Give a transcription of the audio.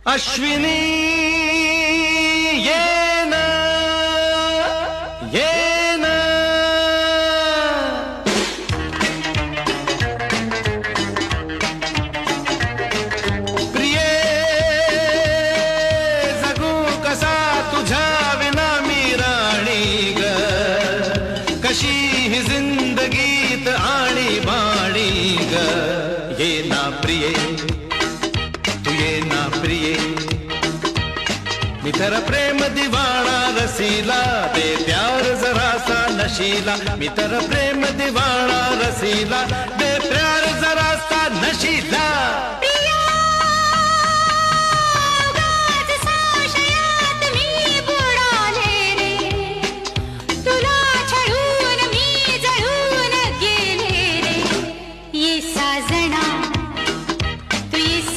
अश्विनी ये ना ये ना प्रिये जगू कसा तुझ्या विना मी राणी ग कशी ही जिंदगीत आणि बाणी ग ये ना प्रिये तू ये ना प्रिये मी तर प्रेम दिवाणा रसीला दे प्यार जरासा नशीला मी तर प्रेम दिवाणा रसीला दे प्यार जरासा नशीला